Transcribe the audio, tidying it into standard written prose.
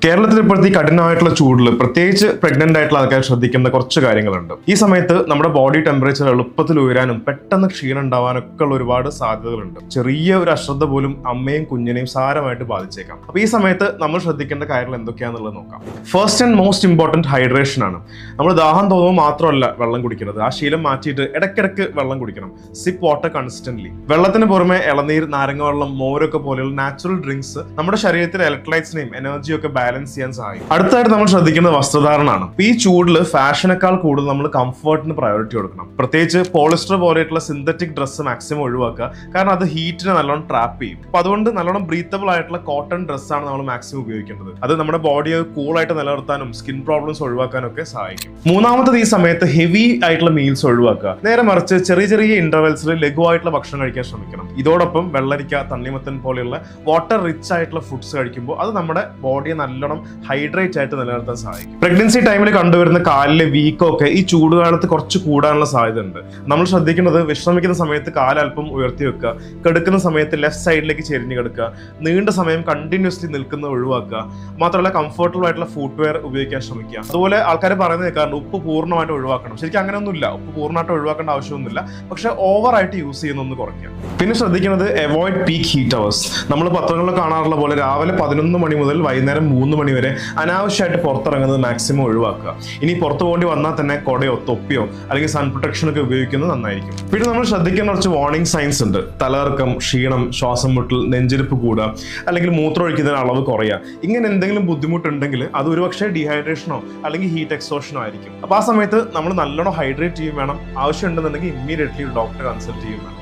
കേരളത്തിൽ ഇപ്പോഴത്തെ കഠിനമായിട്ടുള്ള ചൂടിൽ പ്രത്യേകിച്ച് പ്രഗ്നന്റ് ആയിട്ടുള്ള ആൾക്കാർ ശ്രദ്ധിക്കേണ്ട കുറച്ച് കാര്യങ്ങളുണ്ട്. ഈ സമയത്ത് നമ്മുടെ ബോഡി ടെമ്പറേച്ചർ എളുപ്പത്തിൽ ഉയരാനും പെട്ടെന്ന് ക്ഷീണം ഉണ്ടാവാനൊക്കെ ഉള്ള ഒരുപാട് സാധ്യതകളുണ്ട്. ചെറിയ ഒരു അശ്രദ്ധ പോലും അമ്മയും കുഞ്ഞിനെയും സാരമായിട്ട് ബാധിച്ചേക്കാം. അപ്പൊ ഈ സമയത്ത് നമ്മൾ ശ്രദ്ധിക്കേണ്ട കാര്യങ്ങൾ എന്തൊക്കെയാണെന്നുള്ളത് നോക്കാം. First and most important hydration ആണ്. നമ്മൾ ദാഹം തോന്നുമ്പോൾ മാത്രമല്ല വെള്ളം കുടിക്കുന്നത്, ആ ശീലം മാറ്റിയിട്ട് ഇടയ്ക്കിടയ്ക്ക് വെള്ളം കുടിക്കണം. Sip water consistently. വെള്ളത്തിന് പുറമെ ഇളനീർ, നാരങ്ങ വെള്ളം, മോരൊക്കെ പോലെയുള്ള നാച്ചുറൽ ഡ്രിങ്ക്സ് നമ്മുടെ ശരീരത്തിലെ ഇലക്ട്രോലൈറ്റ്സിനെയും എനർജിയും ഒക്കെ ബാലൻസ് ചെയ്യാൻ സഹായിക്കും. അടുത്തായിട്ട് നമ്മൾ ശ്രദ്ധിക്കുന്നത് വസ്ത്രധാരണമാണ്. ഈ ചൂടിൽ ഫാഷനേക്കാൾ കൂടുതൽ നമ്മൾ കംഫർട്ടിന് പ്രയോറിറ്റി കൊടുക്കണം. പ്രത്യേകിച്ച് പോളിസ്റ്റർ പോലെയുള്ള സിന്തറ്റിക് ഡ്രസ്സ് മാക്സിമം ഒഴിവാക്കുക. കാരണം അത് ഹീറ്റിനെ നല്ലോണം ട്രാപ്പ് ചെയ്യും. അപ്പൊ അതുകൊണ്ട് നല്ലോണം ബ്രീത്തബിൾ ആയിട്ടുള്ള കോട്ടൺ ഡ്രസ്സാണ് നമ്മൾ മാക്സിമം ഉപയോഗിക്കേണ്ടത്. അത് നമ്മുടെ ബോഡിയെ കൂളായിട്ട് നിലനിർത്താനും സ്കിൻ പ്രോബ്ലംസ് ഒഴിവാക്കാനും ഒക്കെ സഹായിക്കും. മൂന്നാമത്തത്, ഈ സമയത്ത് ഹെവി ആയിട്ടുള്ള മീൽസ് ഒഴിവാക്കുക. നേരെ മറിച്ച് ചെറിയ ചെറിയ ഇന്റർവെൽസിൽ ലഘുവായിട്ടുള്ള ഭക്ഷണം കഴിക്കാൻ ശ്രമിക്കണം. ഇതോടൊപ്പം വെള്ളരിക്ക, തണ്ണിമത്തൻ പോലെയുള്ള വാട്ടർ റിച്ച് ആയിട്ടുള്ള ഫുഡ്സ് കഴിക്കുമ്പോൾ അത് നമ്മുടെ ബോഡിയെ നല്ലോണം ഹൈഡ്രേറ്റ് ആയിട്ട് നിലനിർത്താൻ സഹായിക്കും. പ്രഗ്നൻസി ടൈമിൽ കണ്ടുവരുന്ന കാലിലെ വീക്കൊക്കെ ഈ ചൂടുകാലത്ത് കുറച്ച് കൂടാനുള്ള സാധ്യത ഉണ്ട്. നമ്മൾ ശ്രദ്ധിക്കുന്നത് വിശ്രമിക്കുന്ന സമയത്ത് കാലൽപ്പം ഉയർത്തി വെക്കുക, കിടക്കുന്ന സമയത്ത് ലെഫ്റ്റ് സൈഡിലേക്ക് ചെരിഞ്ഞ് കിടക്കുക, നീണ്ട സമയം കണ്ടിന്യൂസ്ലി നിൽക്കുന്നത് ഒഴിവാക്കുക. മാത്രമല്ല കംഫർട്ടബിൾ ആയിട്ടുള്ള ഫുട്വെയർ ഉപയോഗിക്കാൻ ശ്രമിക്കുക. അതുപോലെ ആൾക്കാർ പറയുന്നത് കേൾക്കാറുണ്ട് ഉപ്പ് പൂർണ്ണമായിട്ട് ഒഴിവാക്കണം. ശരിക്കും അങ്ങനെയൊന്നുമില്ല, ഉപ്പ് പൂർണ്ണമായിട്ട് ഒഴിവാക്കേണ്ട ആവശ്യമൊന്നുമില്ല. പക്ഷെ ഓവറായിട്ട് യൂസ് ചെയ്യുന്നൊന്ന് കുറയ്ക്കുക. പിന്നെ ശ്രദ്ധിക്കുന്നത് അവോയ്ഡ് പീക്ക് ഹീറ്റ് അവേഴ്സ്. നമ്മൾ പത്രങ്ങളിൽ കാണാറുള്ള പോലെ രാവിലെ 11 മണി മുതൽ വൈകുന്നേരം 3 മണി വരെ അനാവശ്യമായിട്ട് പുറത്തിറങ്ങുന്നത് മാക്സിമം ഒഴിവാക്കുക. ഇനി പുറത്തു പോകേണ്ടി വന്നാൽ തന്നെ കൊടയോ തൊപ്പിയോ അല്ലെങ്കിൽ സൺ പ്രൊട്ടക്ഷൻ ഒക്കെ ഉപയോഗിക്കുന്നത് നന്നായിരിക്കും. പിന്നെ നമ്മൾ ശ്രദ്ധിക്കേണ്ട കുറച്ച് വാർണിംഗ് സൈൻസ് ഉണ്ട്. തലകറക്കം, ക്ഷീണം, ശ്വാസം മുട്ടൽ, നെഞ്ചിരിപ്പ് കൂടുക, അല്ലെങ്കിൽ മൂത്രമൊഴിക്കുന്നതിന് അളവ് കുറയുക. ഇങ്ങനെ എന്തെങ്കിലും ബുദ്ധിമുട്ടുണ്ടെങ്കിൽ അത് ഒരുപക്ഷെ ഡീഹൈഡ്രേഷനോ അല്ലെങ്കിൽ ഹീറ്റ് എക്സോഷനോ ആയിരിക്കും. അപ്പൊ ആ സമയത്ത് നമ്മൾ നല്ലോണം ഹൈഡ്രേറ്റ് ചെയ്യും വേണം. ആവശ്യമുണ്ടെന്നുണ്ടെങ്കിൽ ഇമ്മീഡിയറ്റ്ലി ഡോക്ടറെ കൺസൾട്ട് ചെയ്യും വേണം.